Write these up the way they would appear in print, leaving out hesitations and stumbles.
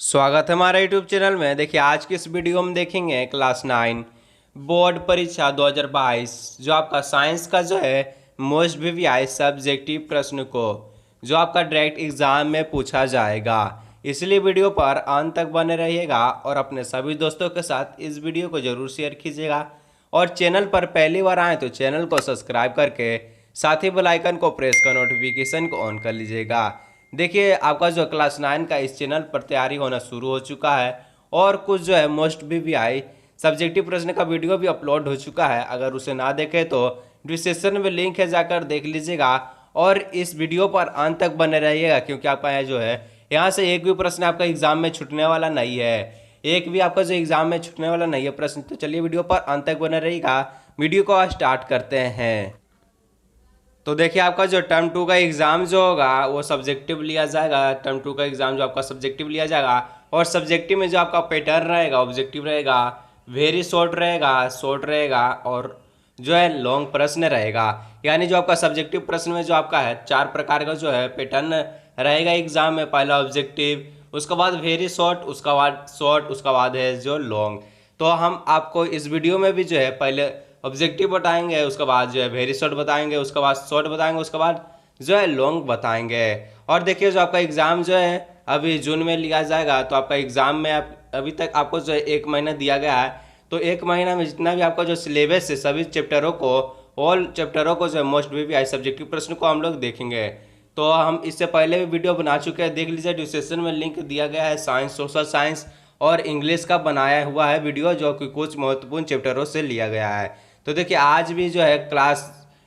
स्वागत है हमारे यूट्यूब चैनल में। देखिए आज की इस वीडियो में देखेंगे क्लास 9 बोर्ड परीक्षा 2022 जो आपका साइंस का जो है मोस्ट वीवीआई सब्जेक्टिव प्रश्न को जो आपका डायरेक्ट एग्जाम में पूछा जाएगा। इसलिए वीडियो पर अंत तक बने रहिएगा और अपने सभी दोस्तों के साथ इस वीडियो को जरूर शेयर कीजिएगा और चैनल पर पहली बार आए तो चैनल को सब्सक्राइब करके साथ ही बेल आइकन को प्रेस कर नोटिफिकेशन को ऑन कर लीजिएगा। देखिए आपका जो क्लास 9 का इस चैनल पर तैयारी होना शुरू हो चुका है और कुछ जो है मोस्ट वीवीआई सब्जेक्टिव प्रश्न का वीडियो भी अपलोड हो चुका है। अगर उसे ना देखे तो डिस्क्रिप्शन में लिंक है, जाकर देख लीजिएगा और इस वीडियो पर अंत तक बने रहिएगा क्योंकि आपका यहाँ से एक भी प्रश्न आपका एग्जाम में छूटने वाला नहीं है। एक भी आपका जो एग्जाम में छूटने वाला नहीं है प्रश्न। तो चलिए वीडियो पर अंत तक बने रहिएगा। वीडियो को स्टार्ट करते हैं। तो देखिए आपका जो टर्म 2 का एग्ज़ाम जो होगा वो सब्जेक्टिव लिया जाएगा। टर्म 2 का एग्ज़ाम जो आपका सब्जेक्टिव लिया जाएगा और सब्जेक्टिव में जो आपका पैटर्न रहेगा ऑब्जेक्टिव रहेगा, वेरी शॉर्ट रहेगा और जो है लॉन्ग प्रश्न रहेगा। यानी जो आपका सब्जेक्टिव प्रश्न में जो आपका है 4 प्रकार का जो है पैटर्न रहेगा एग्जाम में। पहला ऑब्जेक्टिव, उसके बाद वेरी शॉर्ट, उसका बाद शॉर्ट, उसका बाद है जो लॉन्ग। तो हम आपको इस वीडियो में भी जो है पहले ऑब्जेक्टिव बताएंगे, उसके बाद जो है वेरी शॉर्ट बताएंगे, उसके बाद शॉर्ट बताएंगे, उसके बाद जो है लॉन्ग बताएंगे। और देखिए जो आपका एग्ज़ाम जो है अभी जून में लिया जाएगा तो आपका एग्ज़ाम में अभी तक आपको जो है 1 महीना दिया गया है। तो 1 महीना में जितना भी आपका जो सिलेबस है सभी चैप्टरों को, ऑल चैप्टरों को जो है मोस्ट वीवीआई सब्जेक्टिव प्रश्न को हम लोग देखेंगे। तो हम इससे पहले भी वीडियो बना चुके हैं, देख लीजिए डिस्क्रिप्शन में लिंक दिया गया है। साइंस, सोशल साइंस और इंग्लिश का बनाया हुआ है वीडियो जो कि कुछ महत्वपूर्ण चैप्टरों से लिया गया है। तो देखिए आज भी जो है क्लास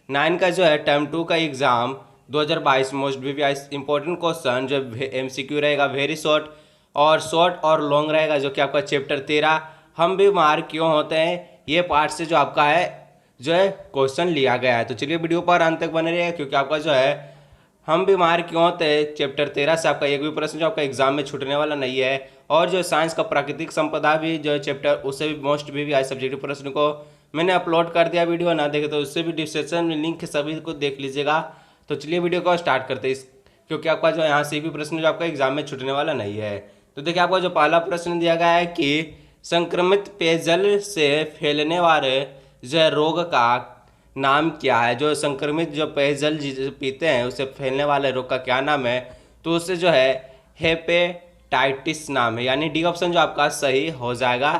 9 का जो है टर्म 2 का exam 2022 most VVI important question जो एमसीक्यू रहेगा, वेरी शॉर्ट और लॉन्ग रहेगा जो कि आपका चैप्टर 13 हम भी मार क्यों होते हैं ये पार्ट से जो आपका है जो है क्वेश्चन लिया गया है। तो चलिए वीडियो पर अंत तक बने रहिएगा क्योंकि आपका जो है हम बीमार क्यों होते हैं चैप्टर 13 से आपका एक भी प्रश्न जो आपका एग्जाम में छूटने वाला नहीं है। और जो साइंस का प्राकृतिक संपदा भी जो चैप्टर उससे भी मोस्ट वीवीआई सब्जेक्टिव प्रश्न को मैंने अपलोड कर दिया। वीडियो ना देखे तो उससे भी डिस्क्रिप्शन में लिंक सभी को देख लीजिएगा। तो चलिए वीडियो को स्टार्ट करते हैं क्योंकि आपका जो यहाँ से भी प्रश्न जो आपका एग्जाम में छूटने वाला नहीं है। तो देखिए आपका जो पहला प्रश्न दिया गया है कि संक्रमित पेयजल से फैलने वाले जो है रोग का नाम क्या है। जो संक्रमित जो पेयजल पीते हैं उससे फैलने वाले रोग का क्या नाम है। तो उससे जो है हेपेटाइटिस नाम है, यानी डी ऑप्शन जो आपका सही हो जाएगा।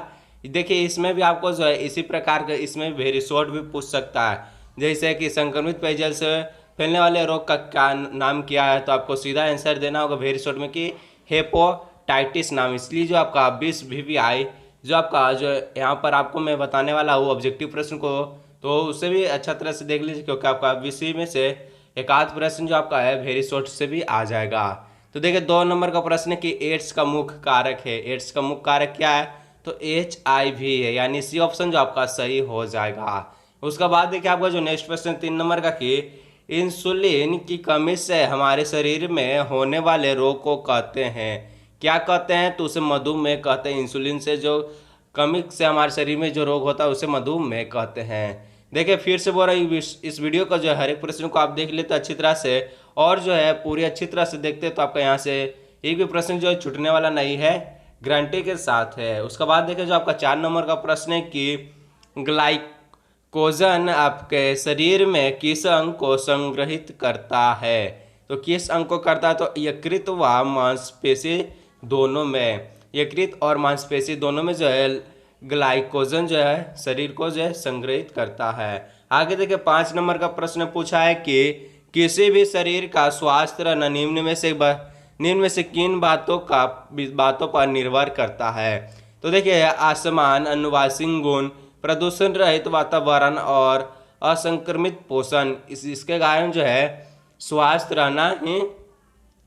देखिए इसमें भी आपको जो है इसी प्रकार का इसमें वेरी शॉर्ट भी पूछ सकता है, जैसे कि संक्रमित पेयजल से फैलने वाले रोग का क्या नाम क्या है। तो आपको सीधा आंसर देना होगा वेरी शॉर्ट में कि हेपेटाइटिस नाम। इसलिए जो आपका 20 वीवीआई जो आपका जो यहाँ पर आपको मैं बताने वाला हूँ ऑब्जेक्टिव प्रश्न को, तो उससे भी अच्छा तरह से देख लीजिए क्योंकि आपका 20 में से एक आध प्रश्न जो आपका है वेरी शॉर्ट से भी आ जाएगा। तो देखिए 2 नंबर का प्रश्न है कि एड्स का मुख्य कारक है। एड्स का मुख्य कारक क्या है तो HIV है, यानी सी ऑप्शन जो आपका सही हो जाएगा। उसका बाद देखिए आपका जो नेक्स्ट प्रश्न 3 नंबर का कि इंसुलिन की कमी से हमारे शरीर में होने वाले रोग को कहते हैं। क्या कहते हैं तो उसे मधुमेह कहते हैं। इंसुलिन से जो कमी से हमारे शरीर में जो रोग होता है उसे मधुमेह कहते हैं। देखिए फिर से बोल रहा हूँ इस वीडियो का जो है हर एक प्रश्न को आप देख लेते अच्छी तरह से और जो है पूरी अच्छी तरह से देखते तो आपका यहाँ से एक भी प्रश्न जो है छूटने वाला नहीं है, गारंटी के साथ है। उसके बाद देखिए जो आपका 4 नंबर का प्रश्न है कि ग्लाइकोजन आपके शरीर में किस अंग को संग्रहित करता है। तो किस अंग को करता है तो यकृत व मांसपेशी दोनों में, यकृत और मांसपेशी दोनों में जो है ग्लाइकोजन जो है शरीर को जो है संग्रहित करता है। आगे देखिए 5 नंबर का प्रश्न पूछा है कि किसी भी शरीर का स्वास्थ्य रहना निम्न में से किन बातों पर निर्भर करता है। तो देखिए आसमान, अनुवांशिक गुण, प्रदूषण रहित वातावरण और असंक्रमित पोषण, इसके कारण जो है स्वास्थ्य रहना ही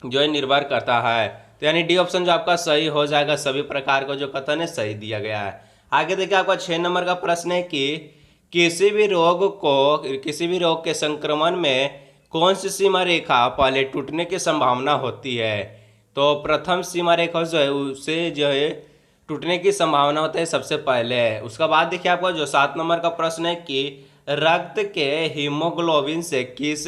जो है निर्भर करता है। तो यानी डी ऑप्शन जो आपका सही हो जाएगा। सभी प्रकार का जो कथन है सही दिया गया है। आगे देखिए आपका 6 नंबर का प्रश्न है कि किसी भी रोग के संक्रमण में कौन सी सीमा रेखा पहले टूटने की संभावना होती है। तो प्रथम सीमा रेखा जो है उसे जो है टूटने की संभावना होता है सबसे पहले। उसका बाद देखिए आपका जो 7 नंबर का प्रश्न है कि रक्त के हीमोग्लोबिन से किस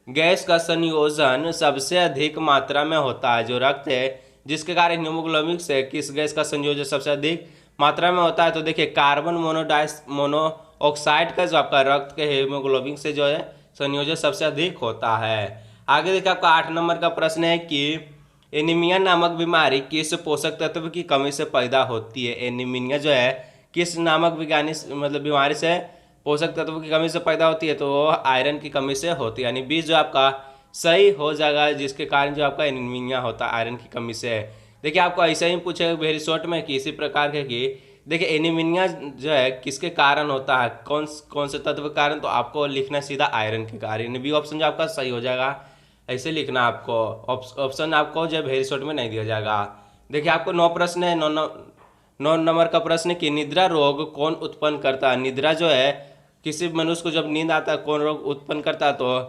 गैस का संयोजन सबसे अधिक मात्रा में होता है। जो रक्त है जिसके कारण हीमोग्लोबिन से किस गैस का संयोजन सबसे अधिक मात्रा में होता है? तो देखिए कार्बन मोनोऑक्साइड का जो आपका रक्त के हीमोग्लोबिन से जो है संयोजन सबसे अधिक होता है। आगे देखिए आपका 8 नंबर का प्रश्न है कि एनीमिया नामक बीमारी किस पोषक तत्व की कमी से पैदा होती है? एनीमिया जो है किस नामक बीमारी से पोषक तत्व की कमी से पैदा होती है? तो वो आयरन की कमी से होती है, यानी बी जो आपका सही हो जाएगा, जिसके कारण जो आपका एनीमिया होता है आयरन की कमी से। देखिए आपको ऐसा ही पूछेगा वेरी शॉर्ट में कि इसी प्रकार के कि देखिए एनीमिया जो है किसके कारण होता है, कौन से तत्व के कारण? तो आपको लिखना सीधा आयरन के कारण, बी ऑप्शन जो आपका सही हो जाएगा। ऐसे लिखना आपको, ऑप्शन आपको जो वेरी शॉर्ट में नहीं दिया जाएगा। देखिए आपको 9 प्रश्न है, 9 नंबर का प्रश्न कि निद्रा रोग कौन उत्पन्न करता है? निद्रा जो है किसी मनुष्य को जब नींद आता है कौन रोग उत्पन्न करता है? तो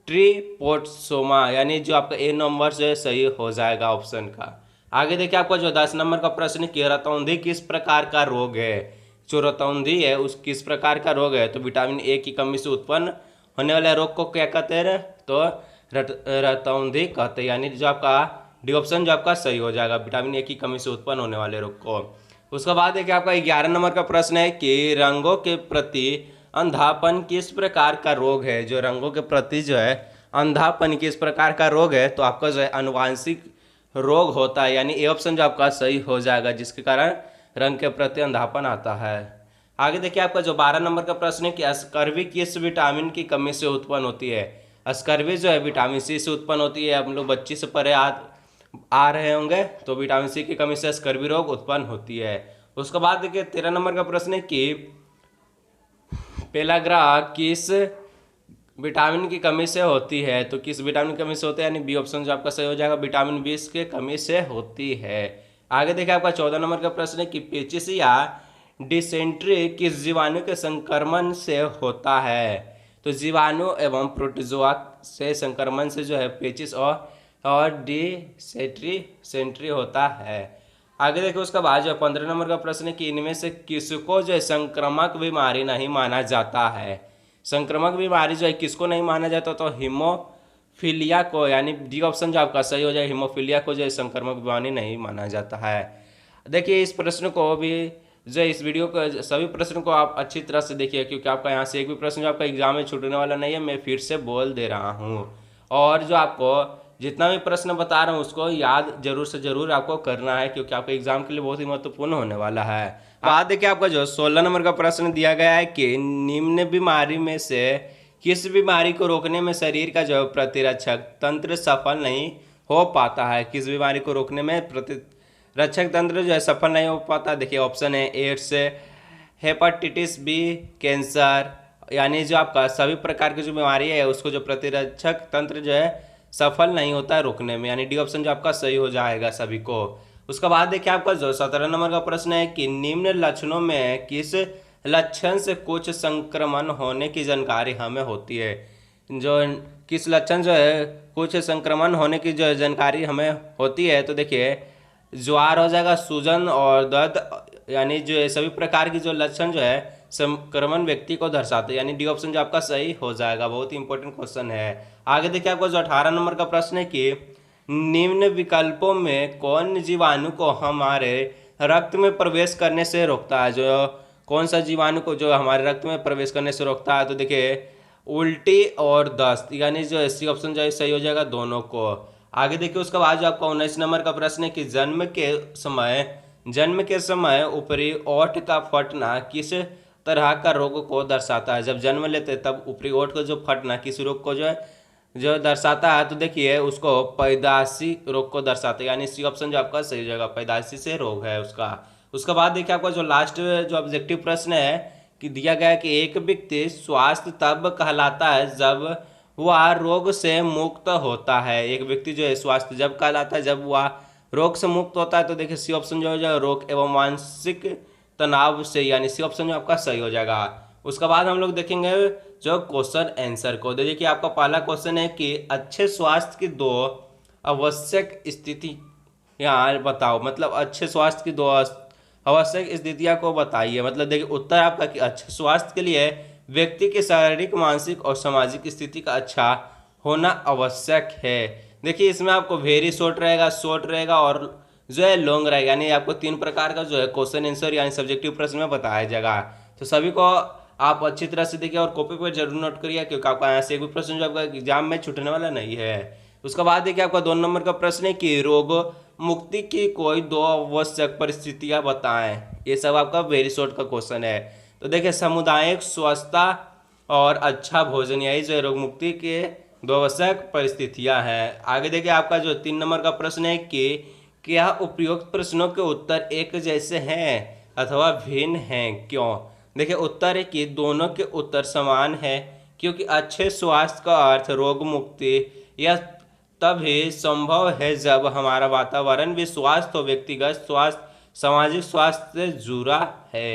ट्रिपोसोमा, यानी जो आपका ए नंबर जो है सही हो जाएगा ऑप्शन का। आगे देखिए आपका जो 10 नंबर का प्रश्न कि रतौंधी किस प्रकार का रोग है? जो रतौंधी है उस किस प्रकार का रोग है? तो विटामिन ए की कमी से उत्पन्न होने वाले रोग को क्या कहते हैं? तो रतौंधी कहते हैं, यानी जो आपका डी ऑप्शन जो आपका सही हो जाएगा, विटामिन ए की कमी से उत्पन्न होने वाले रोग को। उसके बाद देखिए आपका 11 नंबर का प्रश्न है कि रंगों के प्रति अंधापन किस प्रकार का रोग है? जो रंगों के प्रति जो है अंधापन किस प्रकार का रोग है? तो आपका जो है अनुवांशिक रोग होता है, यानी ए ऑप्शन जो आपका सही हो जाएगा, जिसके कारण रंग के प्रति अंधापन आता है। आगे देखिए आपका जो 12 नंबर का प्रश्न है कि स्कर्वी किस विटामिन की कमी से उत्पन्न होती है? स्कर्वी जो है विटामिन सी से उत्पन्न होती है। हम लोग बच्ची से परे आ रहे होंगे, तो विटामिन सी की कमी से स्कर्वी रोग उत्पन्न होती है। उसके बाद देखिए 13 नंबर का प्रश्न है कि पेलाग्रा किस विटामिन की कमी से होती है? तो किस विटामिन की कमी से होता है? यानी बी ऑप्शन जो आपका सही हो जाएगा, विटामिन बी की कमी से होती है। आगे देखिए आपका 14 नंबर का प्रश्न है कि पेचिस या डिसेंट्री किस जीवाणु के संक्रमण से होता है? तो जीवाणु एवं प्रोटोजोआ से संक्रमण से जो है पेचिस और डिसेंट्री होता है। आगे देखिए उसका बाद जो 15 नंबर का प्रश्न है कि इनमें से किसको जो है संक्रामक बीमारी नहीं माना जाता है? संक्रामक बीमारी जो है किसको नहीं माना जाता? तो हीमोफीलिया को, यानी डी ऑप्शन जो आपका सही हो जाए, हीमोफीलिया को जो है संक्रामक बीमारी नहीं माना जाता है। देखिए इस प्रश्न को भी जो इस वीडियो को सभी प्रश्नों को आप अच्छी तरह से देखिए, क्योंकि आपका यहाँ से एक भी प्रश्न जो आपका एग्जाम में छूटने वाला नहीं है, मैं फिर से बोल दे रहा हूँ। और जो आपको जितना भी प्रश्न बता रहा हूँ उसको याद जरूर से जरूर आपको करना है, क्योंकि आपके एग्जाम के लिए बहुत ही महत्वपूर्ण होने वाला है। बाद देखिए आपका जो 16 नंबर का प्रश्न दिया गया है कि निम्न बीमारी में से किस बीमारी को रोकने में शरीर का जो प्रतिरक्षक तंत्र सफल नहीं हो पाता है? किस बीमारी को रोकने में प्रतिरक्षक तंत्र जो है सफल नहीं हो पाता? देखिए ऑप्शन है एड्स, हेपेटाइटिस बी, कैंसर, यानी जो आपका सभी प्रकार की जो बीमारी है उसको जो प्रतिरक्षक तंत्र जो है सफल नहीं होता है रोकने में, यानी डी ऑप्शन जो आपका सही हो जाएगा सभी को। उसके बाद देखिए आपका जो 17 नंबर का प्रश्न है कि निम्न लक्षणों में किस लक्षण से कुछ संक्रमण होने की जानकारी हमें होती है? जो किस लक्षण जो है कुछ संक्रमण होने की जो जानकारी हमें होती है? तो देखिए ज्वार हो जाएगा, सूजन और दर्द, यानी जो सभी प्रकार की जो लक्षण जो है संक्रमण व्यक्ति को दर्शाते हैं, यानी डी ऑप्शन जो आपका सही हो जाएगा। बहुत ही इंपॉर्टेंट क्वेश्चन है। आगे देखिए आपको जो 18 नंबर का प्रश्न है कि निम्न विकल्पों में कौन जीवाणु को हमारे रक्त में प्रवेश करने से रोकता है? जो कौन सा जीवाणु को जो हमारे रक्त में प्रवेश करने से रोकता है? तो देखिए उल्टी और दस्त, यानी जो सी ऑप्शन जो है सही हो जाएगा दोनों को। आगे देखिए उसके बाद जो आपका 19 नंबर का प्रश्न है कि जन्म के समय ऊपरी ओठ का फटना किस तरह का रोग को दर्शाता है? जब जन्म लेते तब ऊपरी ओठ का जो फटना किस रोग को जो दर्शाता है? तो देखिए उसको पैदाशी रोग को दर्शाता है, यानी सी ऑप्शन जो आपका सही हो जाएगा, पैदाशी से रोग है उसका। उसके बाद देखिए आपका जो लास्ट जो ऑब्जेक्टिव प्रश्न है कि दिया गया है कि एक व्यक्ति स्वास्थ्य तब कहलाता है जब वह रोग से मुक्त होता है। एक व्यक्ति जो है स्वास्थ्य जब कहलाता है जब वह रोग से मुक्त होता है। तो देखिए सी ऑप्शन जो हो जाएगा रोग एवं मानसिक तनाव से, यानी सी ऑप्शन जो आपका सही हो जाएगा। उसके बाद हम लोग देखेंगे जो क्वेश्चन आंसर को। देखिए आपका पहला क्वेश्चन है कि अच्छे स्वास्थ्य की 2 आवश्यक स्थिति यहाँ बताओ, मतलब अच्छे स्वास्थ्य की 2 आवश्यक स्थितियाँ को बताइए। मतलब देखिए उत्तर आपका कि अच्छे स्वास्थ्य के लिए व्यक्ति की शारीरिक, मानसिक और सामाजिक स्थिति का अच्छा होना आवश्यक है। देखिए इसमें आपको वेरी शॉर्ट रहेगा और जो है लॉन्ग रहेगा, यानी आपको 3 प्रकार का जो है क्वेश्चन आंसर यानी सब्जेक्टिव प्रश्न में बताया जाएगा। तो सभी को आप अच्छी तरह से देखिए और कॉपी पर जरूर नोट करिए, क्योंकि आपका यहाँ से एक भी प्रश्न जो आपका एग्जाम में छूटने वाला नहीं है। उसके बाद देखिए आपका 2 नंबर का प्रश्न है कि रोग मुक्ति की कोई 2 आवश्यक परिस्थितियां बताएं। ये सब आपका वेरी शॉर्ट का क्वेश्चन है। तो देखिए सामुदायिक स्वच्छता और अच्छा भोजन, यही जो है रोग मुक्ति के 2 आवश्यक परिस्थितियां हैं। आगे देखिए आपका जो 3 नंबर का प्रश्न है कि क्या उपयुक्त प्रश्नों के उत्तर एक जैसे हैं अथवा भिन्न हैं, क्यों। देखिए उत्तर है कि दोनों के उत्तर समान है, क्योंकि अच्छे स्वास्थ्य का अर्थ रोग मुक्ति यह तभी संभव है जब हमारा वातावरण भी स्वास्थ्य हो, व्यक्तिगत स्वास्थ्य सामाजिक स्वास्थ्य से जुड़ा है।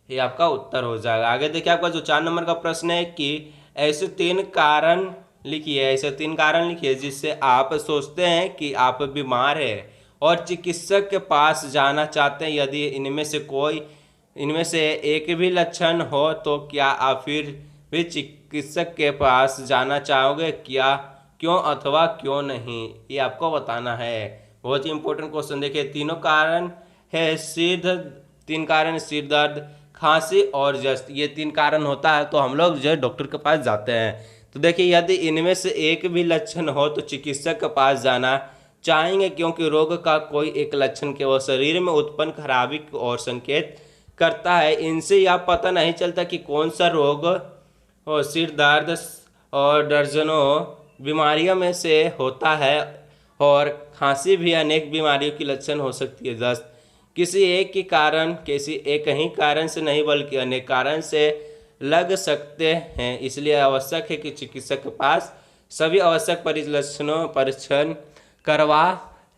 ये आपका उत्तर हो जाएगा। आगे देखिए आपका जो 4 नंबर का प्रश्न है कि ऐसे 3 कारण लिखिए जिससे आप सोचते हैं कि आप बीमार हैं और चिकित्सक के पास जाना चाहते हैं। यदि इनमें से एक भी लक्षण हो तो क्या आप फिर भी चिकित्सक के पास जाना चाहोगे, क्या, क्यों अथवा क्यों नहीं, ये आपको बताना है। बहुत ही इंपॉर्टेंट क्वेश्चन। देखिए तीन कारण है सिर दर्द, खांसी और जस्त। ये 3 कारण होता है तो हम लोग जो है डॉक्टर के पास जाते हैं। तो देखिए यदि इनमें से एक भी लक्षण हो तो चिकित्सक के पास जाना चाहेंगे, क्योंकि रोग का कोई एक लक्षण केवल शरीर में उत्पन्न खराबी और संकेत करता है। इनसे यह पता नहीं चलता कि कौन सा रोग और सिर दर्द और दर्जनों बीमारियों में से होता है, और खांसी भी अनेक बीमारियों की लक्षण हो सकती है। दस्त किसी एक ही कारण से नहीं बल्कि अनेक कारण से लग सकते हैं, इसलिए आवश्यक है कि चिकित्सक के पास सभी आवश्यक परीक्षण करवा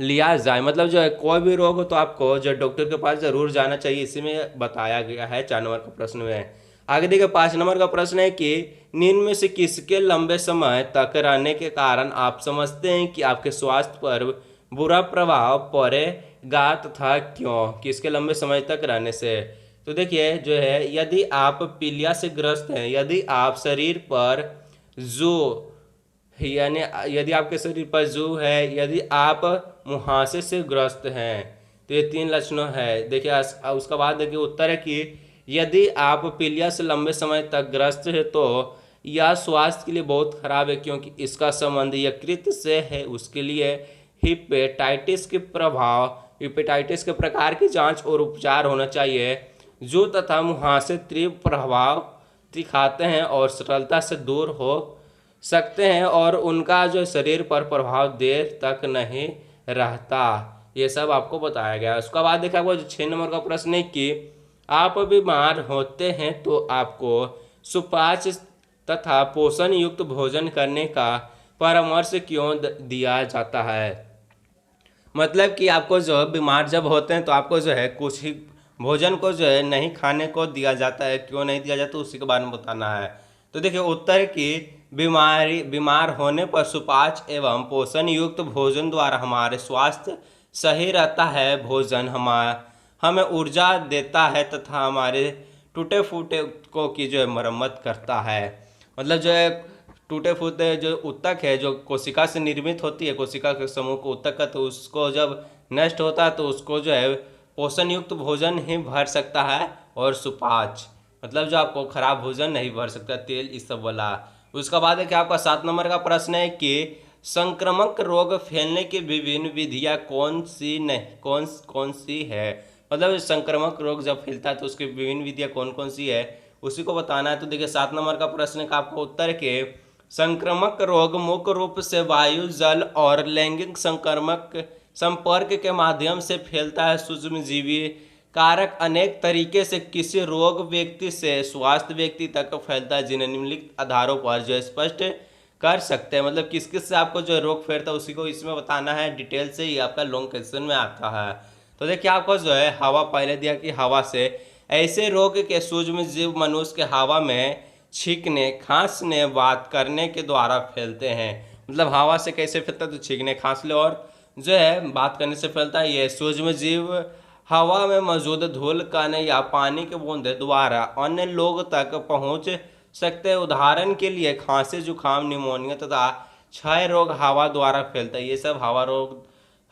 लिया जाए। मतलब जो है कोई भी रोग हो तो आपको जो डॉक्टर के पास जरूर जाना चाहिए, इसी में बताया गया है 4 नंबर का प्रश्न में। आगे देखिए 5 नंबर का प्रश्न है कि निम्न में से किसके लंबे समय तक रहने के कारण आप समझते हैं कि आपके स्वास्थ्य पर बुरा प्रभाव पड़ेगा तथा क्यों। किसके लंबे समय तक रहने से, तो देखिए जो है यदि आप पीलिया से ग्रस्त हैं, यदि आप शरीर पर जू यानी यदि आपके शरीर पर जू है, यदि आप मुहासे से ग्रस्त हैं, तो ये 3 लक्षणों है। देखिए उसका बाद देखिए उत्तर है कि यदि आप पीलिया से लंबे समय तक ग्रस्त है तो यह स्वास्थ्य के लिए बहुत खराब है, क्योंकि इसका संबंध यकृत से है। उसके लिए हिपेटाइटिस के प्रकार की जांच और उपचार होना चाहिए। जू तथा मुहासे तीव्र प्रभाव दिखाते हैं और सरलता से दूर हो सकते हैं, और उनका जो शरीर पर प्रभाव देर तक नहीं रहता। ये सब आपको बताया गया है। उसका बाद देखा वो 6 नंबर का प्रश्न है कि आप बीमार होते हैं तो आपको सुपाच्य तथा पोषण युक्त भोजन करने का परामर्श क्यों दिया जाता है। मतलब कि आपको जो बीमार जब होते हैं तो आपको जो है कुछ ही भोजन को जो है नहीं खाने को दिया जाता है, क्यों नहीं दिया जाता उसी के बारे में बताना है। तो देखिए उत्तर की बीमार होने पर सुपाच्य एवं पोषण युक्त भोजन द्वारा हमारे स्वास्थ्य सही रहता है। भोजन हमें ऊर्जा देता है तथा हमारे टूटे फूटे को की जो है मरम्मत करता है। मतलब जो है टूटे फूटे जो ऊतक है जो कोशिका से निर्मित होती है, कोशिका के समूह को ऊतक का, तो उसको जब नष्ट होता है तो उसको जो है पोषण युक्त भोजन ही भर सकता है, और सुपाच्य मतलब जो आपको खराब भोजन नहीं भर सकता, तेल इस सब वाला। उसका बाद है कि आपका 7 नंबर का प्रश्न है कि संक्रामक रोग फैलने की विभिन्न विधियां कौन सी है। मतलब संक्रामक रोग जब फैलता है तो उसकी विभिन्न विधियां कौन कौन सी है उसी को बताना है। तो देखिए 7 नंबर का प्रश्न का आपको उत्तर के संक्रामक रोग मुख्य रूप से वायु, जल और लैंगिक संपर्क के माध्यम से फैलता है। सूक्ष्मजीवी कारक अनेक तरीके से किसी रोग व्यक्ति से स्वास्थ्य व्यक्ति तक फैलता है, जिन्हें निम्नलिखित आधारों पर जो स्पष्ट कर सकते हैं। मतलब किस किस से आपको जो रोग फैलता है उसी को इसमें बताना है डिटेल से, ये आपका लॉन्ग क्वेश्चन में आता है। तो देखिए आपको जो है हवा पहले दिया कि हवा से ऐसे रोग के सूक्ष्म जीव मनुष्य के हवा में छींकने, खांसने, बात करने के द्वारा फैलते हैं। मतलब हवा से कैसे फैलता है तो छींकने, खांसले और जो है बात करने से फैलता है। ये सूक्ष्म जीव हवा में मौजूद धूल कण या पानी के बूंदे द्वारा अन्य लोग तक पहुंच सकते हैं। उदाहरण के लिए खांसी, जुकाम, निमोनिया तथा क्षय रोग हवा द्वारा फैलता है। ये सब हवा रोग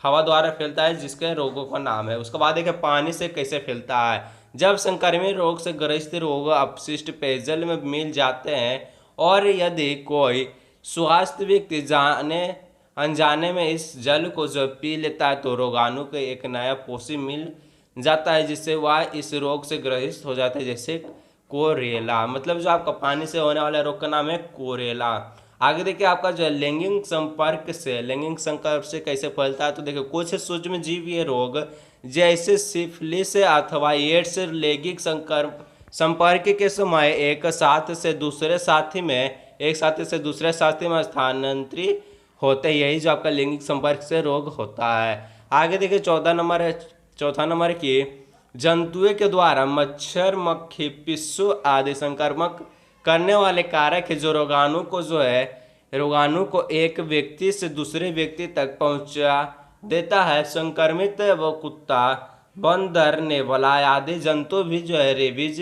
हवा द्वारा फैलता है जिसके रोगों का नाम है। उसके बाद देखिए पानी से कैसे फैलता है। जब संक्रमित रोग से ग्रसित रोग अपशिष्ट पेयजल में मिल जाते हैं और यदि कोई स्वास्थ्य व्यक्ति जाने अनजाने में इस जल को जब पी लेता है तो रोगाणु को एक नया पोषी मिल जाता है जिससे वह इस रोग से ग्रसित हो जाता है, जैसे कोरेला। मतलब जो आपका पानी से होने वाला रोग का नाम है कोरेला। आगे देखिए आपका जो है लैंगिक संपर्क से कैसे फैलता है। तो देखिए कुछ सूक्ष्म जीवीय रोग जैसे सिफिलिस अथवा एड्स लैंगिक संपर्क के समय एक साथी से दूसरे साथी में स्थानांतरित होते हैं। यही जो आपका लैंगिक संपर्क से रोग होता है। आगे देखिए चौथा नंबर की जंतुओं के द्वारा मच्छर, मक्खी, पिस्सू आदि संक्रमक करने वाले कारक है जो रोगाणु को एक व्यक्ति से दूसरे व्यक्ति तक पहुंचा देता है। संक्रमित व कुत्ता, बंदर, नेवला आदि जंतु भी जो है रेबीज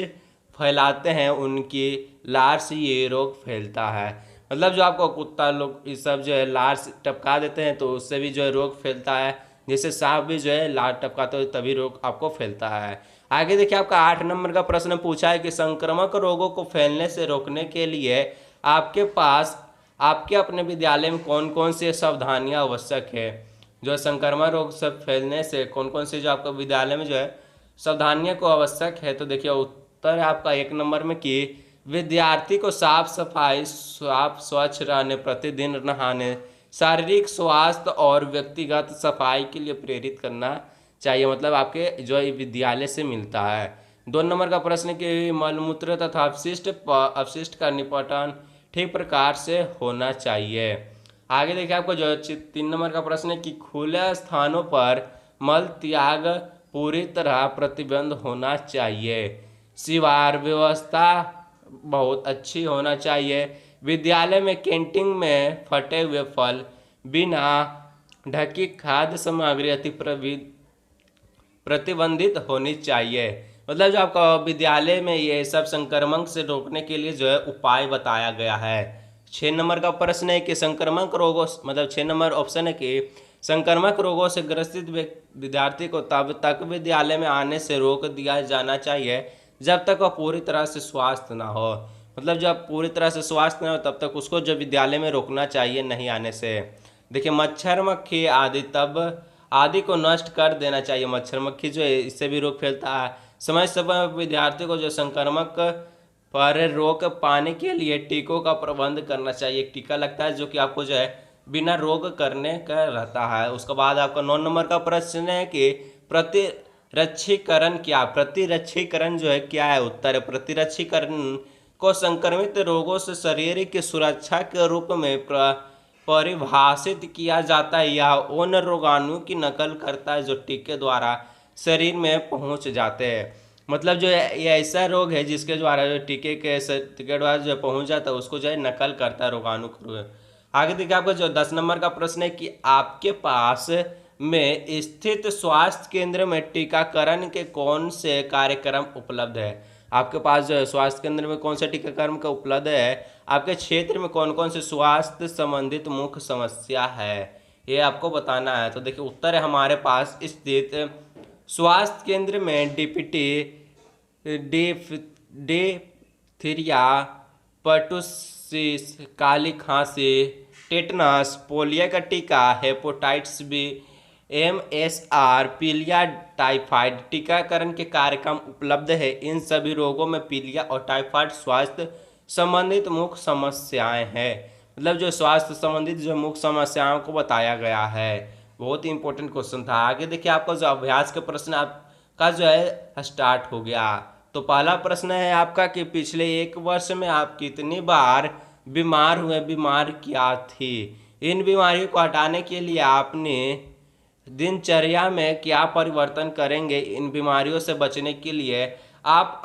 फैलाते हैं, उनकी लार से ये रोग फैलता है। मतलब जो आपको कुत्ता लोग ये सब जो है लार टपका देते हैं तो उससे भी जो है रोग फैलता है। जैसे सांप भी जो है लार टपकाते हो तभी रोग आपको फैलता है। आगे देखिए आपका 8 नंबर का प्रश्न पूछा है कि संक्रामक रोगों को फैलने से रोकने के लिए आपके अपने विद्यालय में कौन कौन सी सावधानियां आवश्यक है। जो संक्रामक रोग से फैलने से कौन कौन सी जो आपका विद्यालय में जो है सावधानियां को आवश्यक है। तो देखिए उत्तर है आपका 1 नंबर में कि विद्यार्थी को स्वच्छ रहने, प्रतिदिन नहाने, शारीरिक स्वास्थ्य और व्यक्तिगत सफाई के लिए प्रेरित करना चाहिए। मतलब आपके जो विद्यालय से मिलता है। 2 नंबर का प्रश्न कि मलमूत्र तथा अपशिष्ट का निपटान ठीक प्रकार से होना चाहिए। आगे देखिए आपको जो 3 नंबर का प्रश्न है कि खुले स्थानों पर मल त्याग पूरी तरह प्रतिबंध होना चाहिए। शिवार व्यवस्था बहुत अच्छी होना चाहिए। विद्यालय में कैंटीन में फटे हुए फल, बिना ढकी खाद्य सामग्री अति प्रतिबंधित होनी चाहिए। मतलब जो आपका विद्यालय में ये सब संक्रमण से रोकने के लिए जो है उपाय बताया गया है। 6 नंबर का प्रश्न है कि संक्रामक रोगों मतलब 6 नंबर ऑप्शन है कि संक्रामक रोगों से ग्रसित विद्यार्थी को तब तक विद्यालय में आने से रोक दिया जाना चाहिए जब तक वह पूरी तरह से स्वस्थ ना हो। मतलब जब पूरी तरह से स्वस्थ ना हो तब तक उसको जब विद्यालय में रोकना चाहिए नहीं आने से। देखिए मच्छर, मक्खी आदि को नष्ट कर देना चाहिए। मच्छर मक्खी जो है इससे भी रोग फैलता है। समय समय विद्यार्थी को जो संक्रामक पर रोक पाने के लिए टीकों का प्रबंध करना चाहिए। एक टीका लगता है जो कि आपको जो है बिना रोग करने का रहता है। उसके बाद आपका 9 नंबर का प्रश्न है कि प्रतिरक्षीकरण जो है क्या है। उत्तर है प्रतिरक्षीकरण को संक्रमित रोगों से शरीर की सुरक्षा के रूप में परिभाषित किया जाता है। यह उन रोगाणु की नकल करता है जो टीके द्वारा शरीर में पहुंच जाते हैं। मतलब जो है ये ऐसा रोग है जिसके द्वारा जो टीके के द्वारा जो पहुंच जाता है उसको जो है नकल करता है रोगाणु को। आगे देखिए आपका जो 10 नंबर का प्रश्न है कि आपके पास में स्थित स्वास्थ्य केंद्र में टीकाकरण के कौन से कार्यक्रम उपलब्ध है। आपके पास जो है स्वास्थ्य केंद्र में कौन सा टीकाकरण का उपलब्ध है, आपके क्षेत्र में कौन कौन से स्वास्थ्य संबंधित मुख्य समस्या है, ये आपको बताना है। तो देखिए उत्तर है हमारे पास स्थित स्वास्थ्य केंद्र में डिप्थीरिया, पर्टुसिस, काली खांसी, टेटनस, पोलियो का टीका, हेपेटाइटिस बी, MSR, पीलिया, टाइफाइड टीकाकरण के कार्यक्रम उपलब्ध है। इन सभी रोगों में पीलिया और टाइफाइड स्वास्थ्य संबंधित मुख्य समस्याएं हैं। मतलब जो स्वास्थ्य संबंधित जो मुख्य समस्याओं को बताया गया है। बहुत ही इंपॉर्टेंट क्वेश्चन था। आगे देखिए आपका जो अभ्यास के प्रश्न आपका जो है स्टार्ट हो गया। तो पहला प्रश्न है आपका कि पिछले 1 वर्ष में आप कितनी बार बीमार हुए, बीमार क्या थी। इन बीमारियों को हटाने के लिए आपने दिनचर्या में क्या परिवर्तन करेंगे। इन बीमारियों से बचने के लिए आप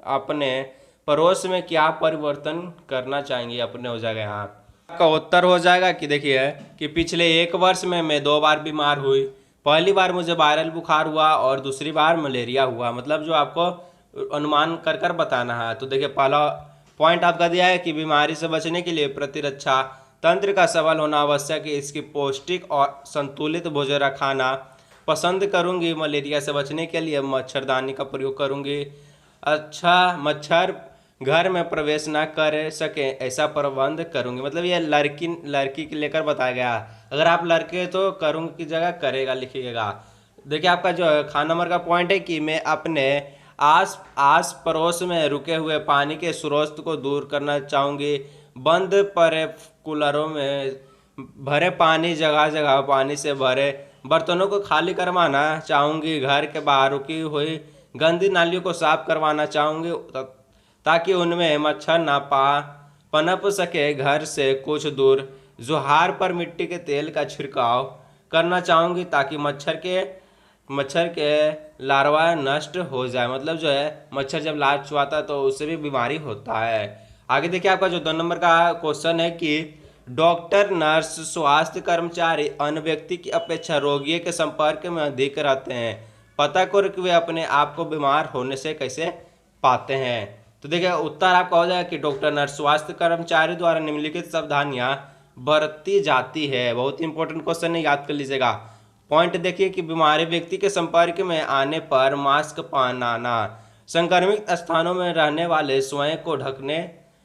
अपने पड़ोस में क्या परिवर्तन करना चाहेंगे। अपने हो जाएगा यहाँ आपका उत्तर हो जाएगा कि देखिए कि पिछले 1 वर्ष में मैं 2 बार बीमार हुई। पहली बार मुझे वायरल बुखार हुआ और दूसरी बार मलेरिया हुआ। मतलब जो आपको अनुमान कर बताना है। तो देखिए पहला पॉइंट आपका दिया है कि बीमारी से बचने के लिए प्रतिरक्षा तंत्र का सबल होना आवश्यक है। इसकी पौष्टिक और संतुलित भोजन खाना पसंद करूंगी। मलेरिया से बचने के लिए मच्छरदानी का प्रयोग करूंगी। अच्छा, मच्छर घर में प्रवेश ना कर सके ऐसा प्रबंध करूंगी। मतलब ये लड़की लड़की के लेकर बताया गया। अगर आप लड़के तो करूंगी की जगह करेगा लिखिएगा। देखिए आपका जो खान नंबर का पॉइंट है कि मैं अपने आस आस पड़ोस में रुके हुए पानी के स्रोत को दूर करना चाहूँगी। बंद पड़े कूलरों में भरे पानी, जगह जगह पानी से भरे बर्तनों को खाली करवाना चाहूँगी। घर के बाहर रुकी हुई गंदी नालियों को साफ करवाना चाहूँगी ताकि उनमें मच्छर ना पनप सके। घर से कुछ दूर जुहार पर मिट्टी के तेल का छिड़काव करना चाहूँगी ताकि मच्छर के लार्वा नष्ट हो जाए। मतलब जो है मच्छर जब लार चुआता है तो उससे भी बीमारी होता है। आगे देखिए आपका जो 2 नंबर का क्वेश्चन है कि डॉक्टर, नर्स, स्वास्थ्य कर्मचारी अन्य व्यक्ति की अपेक्षा रोगियों के संपर्क में अधिक रहते हैं। पता करो कि वे अपने आप को बीमार होने से कैसे पाते हैं। तो देखिए उत्तर आपका हो जाएगा कि डॉक्टर, नर्स, स्वास्थ्य कर्मचारी द्वारा निम्नलिखित सावधानियां बरती जाती है। बहुत इंपॉर्टेंट क्वेश्चन है, याद कर लीजिएगा। पॉइंट देखिए कि बीमारी व्यक्ति के संपर्क में आने पर मास्क पहनाना, संक्रमित स्थानों में रहने वाले स्वयं को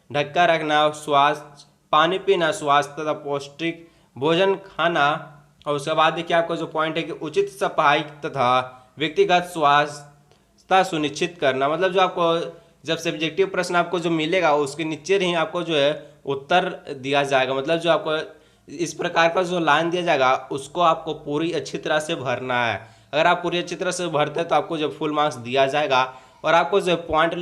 ढककर रखना, स्वास्थ्य पानी पीना, स्वास्थ्य तथा पौष्टिक भोजन खाना। और उसके बाद देखिए आपका जो पॉइंट है कि उचित सफाई तथा व्यक्तिगत स्वास्थ्य सुनिश्चित करना। मतलब जो आपको जब सब्जेक्टिव प्रश्न आपको जो मिलेगा उसके नीचे ही आपको जो है उत्तर दिया जाएगा। मतलब जो आपको इस प्रकार का जो लाइन दिया जाएगा उसको आपको पूरी अच्छी तरह से भरना है। अगर आप पूरी अच्छी तरह से भरते हैं तो आपको जो फुल मार्क्स दिया जाएगा। और आपको जो पॉइंट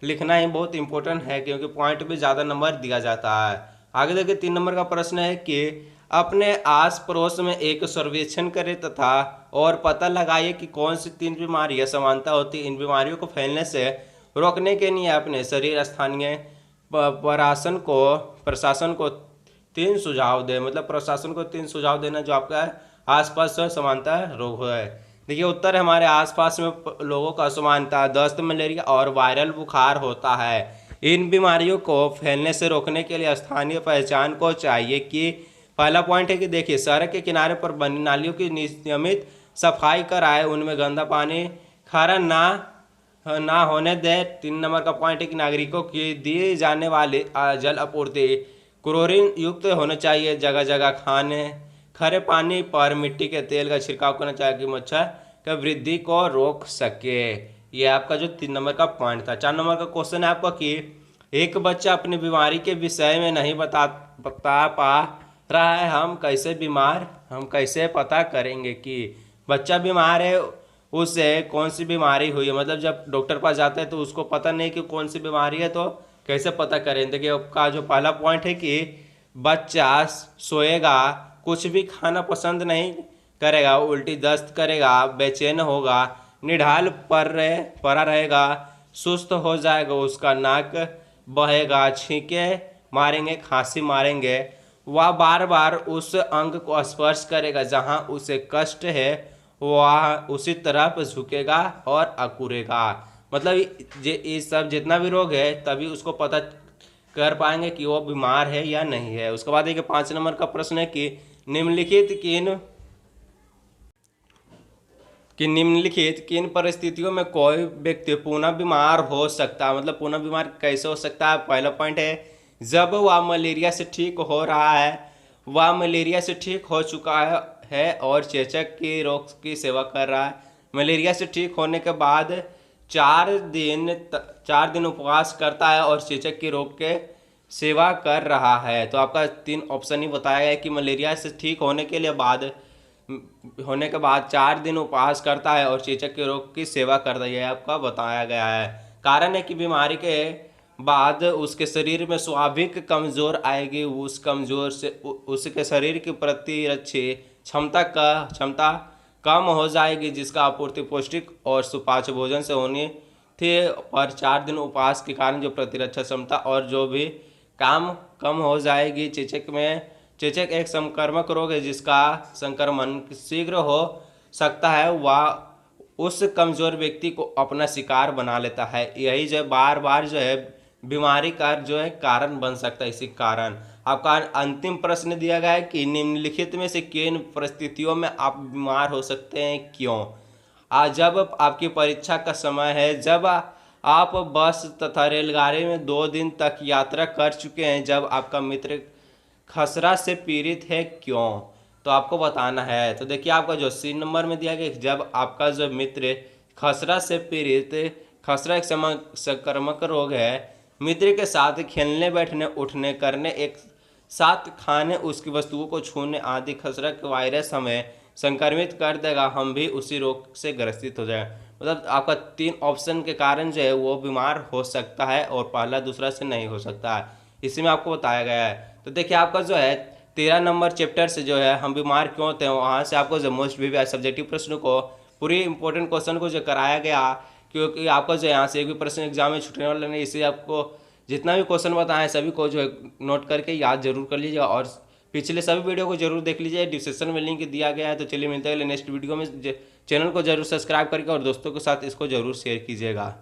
लिखना ही बहुत इंपॉर्टेंट है क्योंकि पॉइंट भी ज़्यादा नंबर दिया जाता है। आगे देखिए 3 नंबर का प्रश्न है कि अपने आस पड़ोस में एक सर्वेक्षण करें तथा और पता लगाइए कि कौन सी 3 बीमारियां समानता होती है। इन बीमारियों को फैलने से रोकने के लिए अपने शरीर स्थानीय प्रशासन को 3 सुझाव दे। मतलब प्रशासन को 3 सुझाव देना जो आपका आसपास समानता रोग है। देखिए उत्तर है हमारे आसपास में लोगों का समानता दस्त, मलेरिया और वायरल बुखार होता है। इन बीमारियों को फैलने से रोकने के लिए स्थानीय पहचान को चाहिए कि पहला पॉइंट है कि देखिए सड़क के किनारे पर बनी नालियों की नियमित सफाई कराए, उनमें गंदा पानी खारा ना होने दे। 3 नंबर का पॉइंट है कि नागरिकों की दी जाने वाली जल आपूर्ति क्लोरीन युक्त होना चाहिए। जगह जगह खरे पानी पर मिट्टी के तेल का छिड़काव करना चाहिए कि मच्छर का वृद्धि को रोक सके। ये आपका जो 3 नंबर का पॉइंट था। 4 नंबर का क्वेश्चन है आपका कि एक बच्चा अपनी बीमारी के विषय में नहीं बता पा रहा है, हम कैसे पता करेंगे कि बच्चा बीमार है, उसे कौन सी बीमारी हुई है। मतलब जब डॉक्टर पास जाता है तो उसको पता नहीं कि कौन सी बीमारी है, तो कैसे पता करें। देखिए आपका जो पहला पॉइंट है कि बच्चा सोएगा, कुछ भी खाना पसंद नहीं करेगा, उल्टी दस्त करेगा, बेचैन होगा, निढाल पड़ा रहेगा, सुस्त हो जाएगा, उसका नाक बहेगा, छींके मारेंगे, खांसी मारेंगे, वह बार बार उस अंग को स्पर्श करेगा जहां उसे कष्ट है, वह उसी तरफ झुकेगा और अकुरेगा। मतलब ये सब जितना भी रोग है तभी उसको पता कर पाएंगे कि वो बीमार है या नहीं है। उसके बाद देखिए 5 नंबर का प्रश्न है कि निम्नलिखित किन परिस्थितियों में कोई व्यक्ति पुनः बीमार हो सकता है। मतलब पुनः बीमार कैसे हो सकता है। पहला पॉइंट है जब वह मलेरिया से ठीक हो रहा है, वह मलेरिया से ठीक हो चुका है और चेचक की रोग की सेवा कर रहा है। मलेरिया से ठीक होने के बाद 4 दिन उपवास करता है और चेचक की रोग के सेवा कर रहा है। तो आपका 3 ऑप्शन ही बताया गया है कि मलेरिया से ठीक होने के बाद 4 दिन उपवास करता है और चेचक के रोग की सेवा करता है, आपका बताया गया है। कारण है कि बीमारी के बाद उसके शरीर में स्वाभाविक कमजोर आएगी, उस कमजोर से उसके शरीर की प्रतिरक्षी क्षमता कम हो जाएगी, जिसका आपूर्ति पौष्टिक और सुपाच्य भोजन से होनी थी। पर 4 दिन उपवास के कारण जो प्रतिरक्षा क्षमता और जो भी काम कम हो जाएगी। चेचक एक संक्रामक रोग है जिसका संक्रमण शीघ्र हो सकता है, वह उस कमजोर व्यक्ति को अपना शिकार बना लेता है। यही जो बार बार जो है बीमारी का जो है कारण बन सकता है। इसी कारण आपका अंतिम प्रश्न दिया गया है कि निम्नलिखित में से किन परिस्थितियों में आप बीमार हो सकते हैं, क्यों। आज जब आपकी परीक्षा का समय है, जब आप बस तथा रेलगाड़ी में 2 दिन तक यात्रा कर चुके हैं, जब आपका मित्र खसरा से पीड़ित है, क्यों। तो आपको बताना है। तो देखिए आपका जो सी नंबर में दिया गया, जब आपका जो मित्र खसरा से पीड़ित, खसरा एक संक्रामक रोग है, मित्र के साथ खेलने बैठने उठने करने, एक साथ खाने, उसकी वस्तुओं को छूने आदि खसरा के वायरस हमें संक्रमित कर देगा, हम भी उसी रोग से ग्रसित हो जाए। मतलब आपका 3 ऑप्शन के कारण जो है वो बीमार हो सकता है और पहला दूसरा से नहीं हो सकता है, इसी में आपको बताया गया है। तो देखिए आपका जो है 13 नंबर चैप्टर से जो है हम बीमार क्यों होते हैं, वहाँ से आपको जो मोस्ट वीवीआई सब्जेक्टिव प्रश्न को, पूरी इंपॉर्टेंट क्वेश्चन को जो कराया गया, क्योंकि आपका जो यहाँ से एक भी प्रश्न एग्जाम में छूटने वाला नहीं, इसलिए आपको जितना भी क्वेश्चन बताएं सभी को जो है नोट करके याद जरूर कर लीजिएगा और पिछले सभी वीडियो को जरूर देख लीजिए, डिस्क्रिप्शन में लिंक दिया गया है। तो चलिए मिलते हैं नेक्स्ट वीडियो में। चैनल को जरूर सब्सक्राइब करके और दोस्तों के साथ इसको जरूर शेयर कीजिएगा।